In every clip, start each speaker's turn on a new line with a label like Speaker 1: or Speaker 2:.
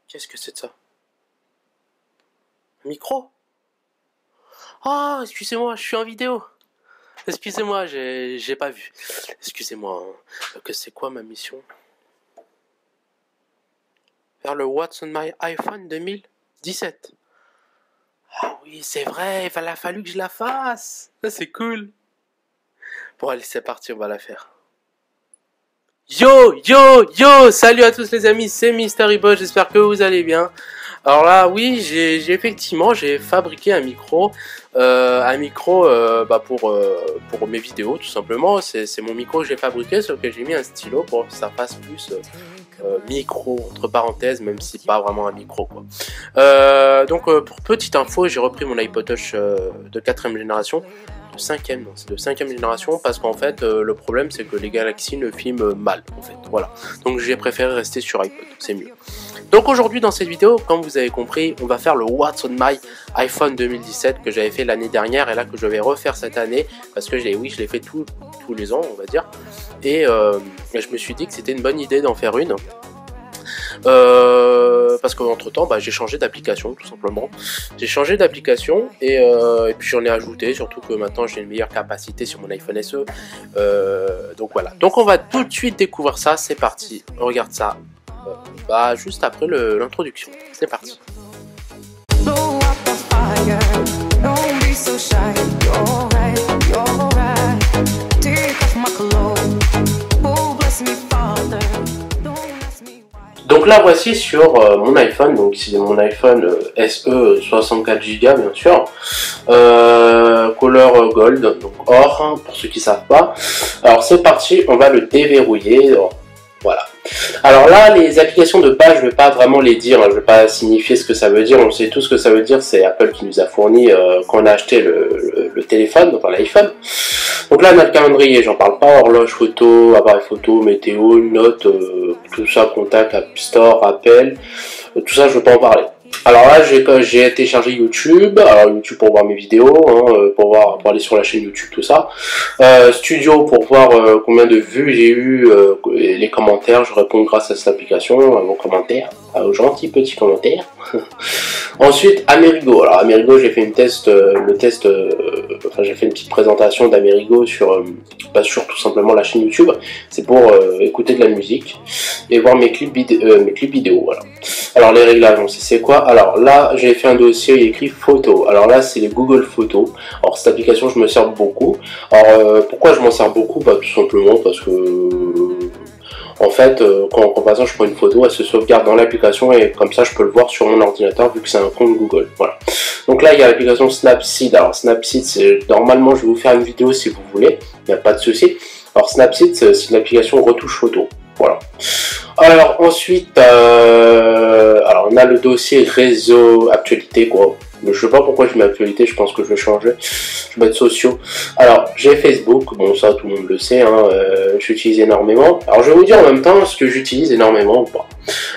Speaker 1: Qu'est-ce que c'est de ça? Un micro? Ah, excusez-moi, je suis en vidéo. Excusez-moi, j'ai pas vu. Excusez-moi. Hein. Que c'est quoi ma mission? Faire le What's on my iPhone 2017. Ah oui, c'est vrai, il a fallu que je la fasse. C'est cool. Bon, allez, c'est parti, on va la faire. Yo, yo, yo, salut à tous les amis, c'est MysteryBot, j'espère que vous allez bien. Alors là, oui, j'ai effectivement, j'ai fabriqué un micro pour mes vidéos, tout simplement. C'est mon micro que j'ai fabriqué, sur lequel j'ai mis un stylo pour que ça fasse plus micro, entre parenthèses, même si pas vraiment un micro, quoi. Donc, pour petite info, j'ai repris mon iPod Touch de 4ème génération. C'est de 5ème génération parce qu'en fait le problème c'est que les Galaxy ne filment mal en fait, voilà, donc j'ai préféré rester sur iPod, c'est mieux. Donc aujourd'hui dans cette vidéo, comme vous avez compris, on va faire le What's on my iPhone 2017 que j'avais fait l'année dernière et là que je vais refaire cette année parce que je l'ai fait tous les ans on va dire, et je me suis dit que c'était une bonne idée d'en faire une. Parce qu'entre temps j'ai changé d'application tout simplement, j'ai changé d'application et puis j'en ai ajouté, surtout que maintenant j'ai une meilleure capacité sur mon iPhone SE, donc voilà, donc on va tout de suite découvrir ça, c'est parti, on regarde ça juste après l'introduction, c'est parti. Donc là voici sur mon iPhone, donc c'est mon iPhone SE 64 Go bien sûr, couleur gold, donc or pour ceux qui savent pas. Alors c'est parti, on va le déverrouiller, voilà. Alors là les applications de base je vais pas vraiment les dire, hein, je vais pas signifier ce que ça veut dire, on sait tout ce que ça veut dire, c'est Apple qui nous a fourni quand on a acheté le téléphone, enfin l'iPhone. Donc là on a le calendrier, j'en parle pas, horloge, photo, appareil photo, météo, notes, tout ça, contact, App Store, appel, tout ça je veux pas en parler. Alors là j'ai téléchargé YouTube, alors YouTube pour voir mes vidéos, hein, pour aller sur la chaîne YouTube, tout ça. Studio pour voir combien de vues j'ai eu, les commentaires, je réponds grâce à cette application, à vos commentaires, aux gentils petits commentaires. Ensuite Amerigo, alors Amerigo j'ai fait j'ai fait une petite présentation d'Amerigo sur tout simplement la chaîne YouTube, c'est pour écouter de la musique et voir mes clips vidéo, voilà. Alors les réglages, on sait c'est quoi. Alors là j'ai fait un dossier écrit photo, alors là c'est les Google Photos. Alors cette application je me sers beaucoup. Alors pourquoi je m'en sers beaucoup? Tout simplement parce que en fait, quand par exemple je prends une photo, elle se sauvegarde dans l'application et comme ça je peux le voir sur mon ordinateur vu que c'est un compte Google. Voilà. Donc là il y a l'application Snapseed. Alors Snapseed, normalement je vais vous faire une vidéo si vous voulez, il n'y a pas de souci. Alors Snapseed c'est une application retouche photo. Voilà. Alors ensuite, alors on a le dossier réseau actualité quoi. Je sais pas pourquoi je mets actualité, je pense que je vais changer. Je vais mettre sociaux. Alors j'ai Facebook, bon ça tout le monde le sait, hein, j'utilise énormément. Alors je vais vous dire en même temps ce que j'utilise énormément ou pas.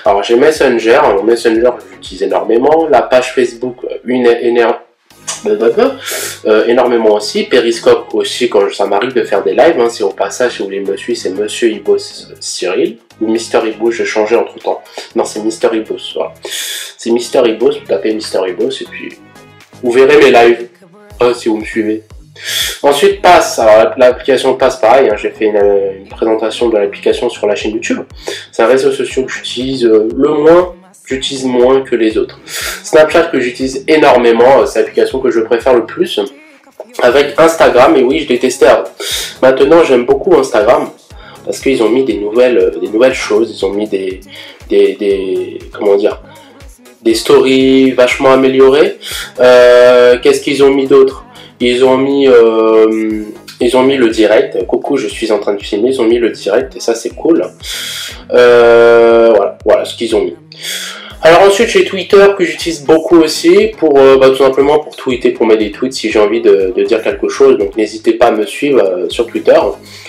Speaker 1: Alors j'ai Messenger, Messenger j'utilise énormément. La page Facebook, énormément aussi. Periscope aussi quand ça m'arrive de faire des lives, hein, si au passage si vous voulez me suivre c'est Monsieur Ibos Cyril ou Mister Ibos, j'ai changé entre temps, non c'est Mister Ibos, voilà. C'est Mister Ibos, vous tapez Mister Ibos et puis vous verrez mes lives si vous me suivez. Ensuite Pass, alors l'application Pass pareil, hein, j'ai fait une présentation de l'application sur la chaîne YouTube, c'est un réseau social que j'utilise j'utilise moins que les autres. Snapchat que j'utilise énormément, c'est l'application que je préfère le plus, avec Instagram, et oui je l'ai testé avant. Maintenant j'aime beaucoup Instagram, parce qu'ils ont mis des nouvelles choses, ils ont mis des stories vachement améliorées. Qu'est-ce qu'ils ont mis d'autre? Ils ont mis le direct, coucou je suis en train de filmer, ils ont mis le direct et ça c'est cool. Voilà ce qu'ils ont mis. Alors ensuite j'ai Twitter que j'utilise beaucoup aussi pour tout simplement pour tweeter, pour mettre des tweets si j'ai envie de dire quelque chose, donc n'hésitez pas à me suivre sur Twitter.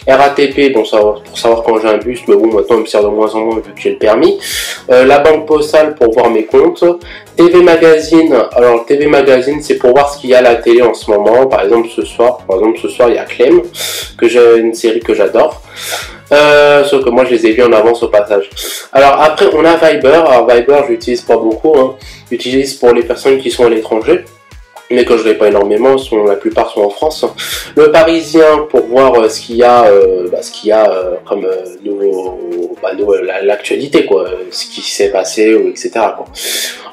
Speaker 1: RATP, bon, pour savoir quand j'ai un bus, mais bon maintenant il me sert de moins en moins vu que j'ai le permis. La banque postale pour voir mes comptes. TV Magazine, alors TV Magazine c'est pour voir ce qu'il y a à la télé en ce moment, par exemple ce soir il y a Clem, que j'ai une série que j'adore. Sauf que moi je les ai vus en avance au passage. Alors après on a Viber. Alors Viber j'utilise pas beaucoup, hein. J'utilise pour les personnes qui sont à l'étranger, mais que je l'ai pas énormément, la plupart sont en France. Le Parisien pour voir ce qu'il y a, comme l'actualité, quoi, ce qui s'est passé, etc. quoi.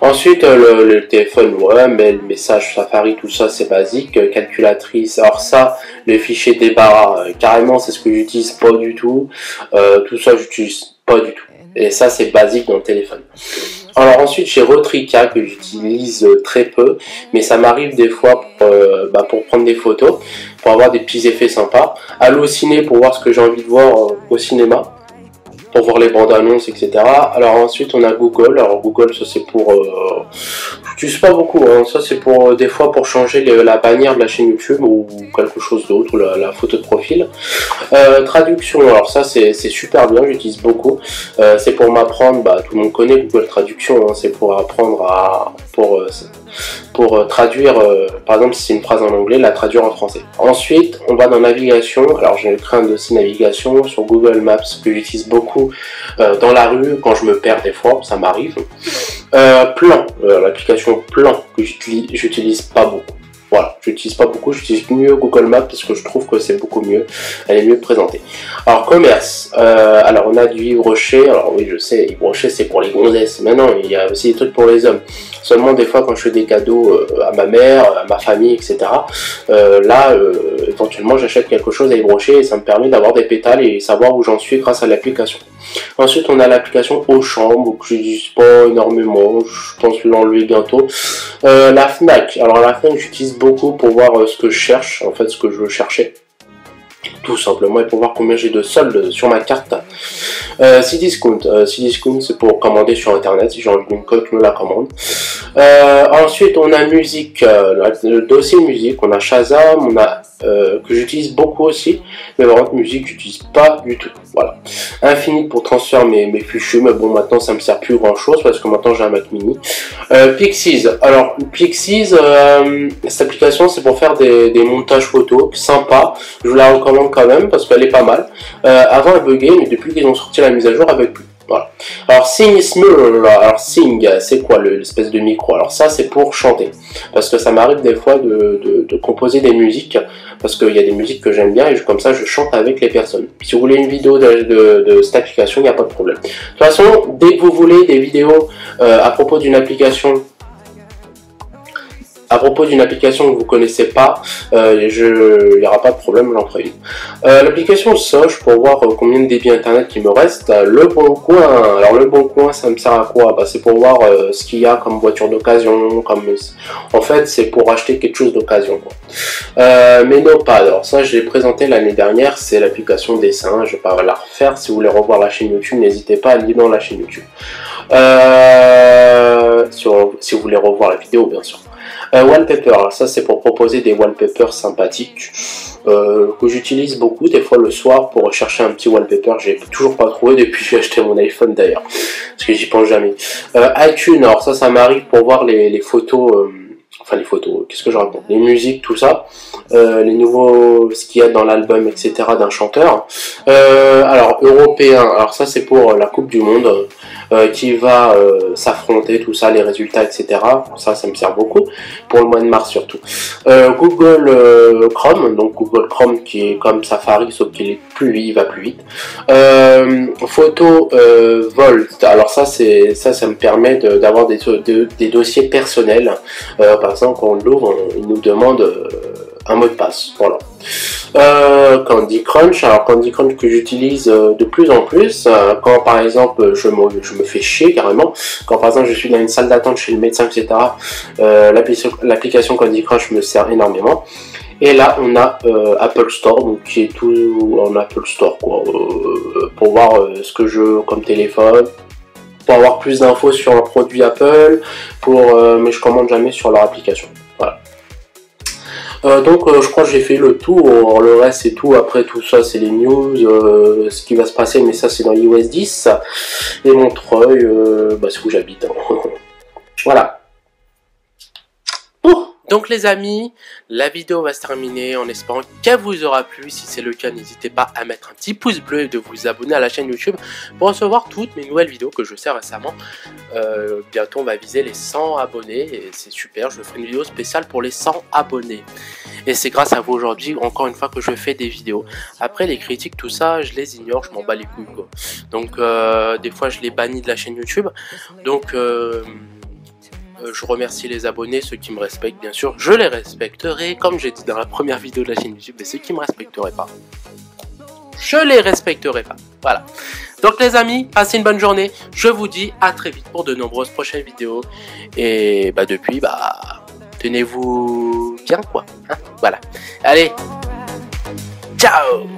Speaker 1: Ensuite le téléphone, ouais, mail, message, Safari, tout ça c'est basique. Calculatrice, alors ça, les fichiers débarras, carrément c'est ce que j'utilise pas du tout. Tout ça j'utilise pas du tout. Et ça c'est basique dans le téléphone. Alors ensuite j'ai Retrica que j'utilise très peu, mais ça m'arrive des fois pour prendre des photos, pour avoir des petits effets sympas. Allociné pour voir ce que j'ai envie de voir au cinéma, pour voir les bandes annonces, etc. Alors ensuite on a Google. Alors Google ça c'est pour... j'utilise pas beaucoup, hein. Ça c'est pour des fois pour changer la bannière de la chaîne YouTube ou quelque chose d'autre, ou la photo de profil. Traduction, alors ça c'est super bien, j'utilise beaucoup. C'est pour m'apprendre, tout le monde connaît Google Traduction, hein. C'est pour apprendre pour traduire, par exemple si c'est une phrase en anglais, la traduire en français. Ensuite on va dans navigation. Alors j'ai créé un dossier navigation sur Google Maps que j'utilise beaucoup dans la rue quand je me perds, des fois ça m'arrive. Plan, l'application Plan que j'utilise pas beaucoup. Voilà, j'utilise pas beaucoup, j'utilise mieux Google Maps parce que je trouve que c'est beaucoup mieux, elle est mieux présentée. Alors commerce, alors on a du Yves Rocher. Alors oui je sais, Yves Rocher c'est pour les gonzesses, mais non, il y a aussi des trucs pour les hommes. Seulement des fois quand je fais des cadeaux à ma mère, à ma famille, etc. Éventuellement j'achète quelque chose à Yves Rocher et ça me permet d'avoir des pétales et savoir où j'en suis grâce à l'application. Ensuite on a l'application Auchan, que je n'utilise pas énormément, je pense l'enlever bientôt. La Fnac, alors la Fnac j'utilise beaucoup pour voir ce que je cherche, en fait ce que je veux chercher. Tout simplement, et pour voir combien j'ai de soldes sur ma carte. Cdiscount, Cdiscount c'est pour commander sur internet, si j'ai envie d'une coque, je me la commande. Ensuite on a musique, le dossier musique, on a Shazam, on a que j'utilise beaucoup aussi, mais par contre musique j'utilise pas du tout. Voilà. Infinite pour transférer mes fichiers, mais bon maintenant ça me sert plus grand chose parce que maintenant j'ai un Mac mini. Pixies, alors Pixies, cette application c'est pour faire des montages photos, sympa, je vous la recommande quand même parce qu'elle est pas mal. Avant elle buguait, mais depuis qu'ils ont sorti la mise à jour elle bug plus. Voilà. Alors Sing Smurl, alors Sing, c'est quoi l'espèce de micro? Alors ça c'est pour chanter, parce que ça m'arrive des fois de composer des musiques, parce qu'il y a des musiques que j'aime bien et comme ça je chante avec les personnes. Si vous voulez une vidéo de cette application, il n'y a pas de problème. De toute façon, dès que vous voulez des vidéos à propos d'une application, que vous connaissez pas, il n'y aura pas de problème, j'en ferai une. L'application Soch pour voir combien de débit internet il me reste. Le Bon Coin, alors le Bon Coin ça me sert à quoi? C'est pour voir ce qu'il y a comme voiture d'occasion, en fait c'est pour acheter quelque chose d'occasion. Menopad, alors ça je l'ai présenté l'année dernière, c'est l'application dessin, je vais pas la refaire. Si vous voulez revoir la chaîne YouTube, n'hésitez pas à le dire dans la chaîne YouTube. Si vous voulez revoir la vidéo bien sûr. Wallpaper, alors ça c'est pour proposer des wallpapers sympathiques que j'utilise beaucoup des fois le soir pour chercher un petit wallpaper. J'ai toujours pas trouvé depuis que j'ai acheté mon iPhone d'ailleurs, parce que j'y pense jamais. iTunes, alors ça m'arrive pour voir les photos, les photos, qu'est-ce que je raconte, les musiques, tout ça, les nouveaux, ce qu'il y a dans l'album, etc. d'un chanteur. Alors européen, alors ça c'est pour la Coupe du Monde qui va s'affronter, tout ça, les résultats, etc. Ça me sert beaucoup pour le mois de mars surtout. Google Chrome, donc Google Chrome qui est comme Safari sauf qu'il est il va plus vite. Photo Volt, alors ça me permet d'avoir des dossiers personnels. Par exemple, quand on l'ouvre, il nous demande un mot de passe. Voilà. Candy Crunch, alors Candy Crunch que j'utilise de plus en plus quand par exemple je me fais chier carrément, quand par exemple je suis dans une salle d'attente chez le médecin, etc. L'application Candy Crunch me sert énormément. Et là on a Apple Store, donc qui est tout en Apple Store quoi, pour voir ce que je veux comme téléphone, pour avoir plus d'infos sur un produit Apple, mais je commande jamais sur leur application. Voilà. Donc je crois que j'ai fait le tour, le reste c'est tout, après tout ça c'est les news, ce qui va se passer, mais ça c'est dans iOS 10, et Montreuil, c'est où j'habite, hein. Voilà. Donc les amis, la vidéo va se terminer en espérant qu'elle vous aura plu. Si c'est le cas, n'hésitez pas à mettre un petit pouce bleu et de vous abonner à la chaîne YouTube pour recevoir toutes mes nouvelles vidéos que je sais récemment. Bientôt on va viser les 100 abonnés et c'est super, je ferai une vidéo spéciale pour les 100 abonnés. Et c'est grâce à vous aujourd'hui, encore une fois, que je fais des vidéos. Après les critiques, tout ça, je les ignore, je m'en bats les couilles quoi. Donc des fois je les bannis de la chaîne YouTube. Donc je remercie les abonnés, ceux qui me respectent bien sûr, je les respecterai comme j'ai dit dans la première vidéo de la chaîne YouTube, et ceux qui me respecteraient pas, je les respecterai pas. Voilà. Donc les amis, passez une bonne journée, je vous dis à très vite pour de nombreuses prochaines vidéos, et depuis, tenez-vous bien quoi, hein, voilà. Allez, ciao.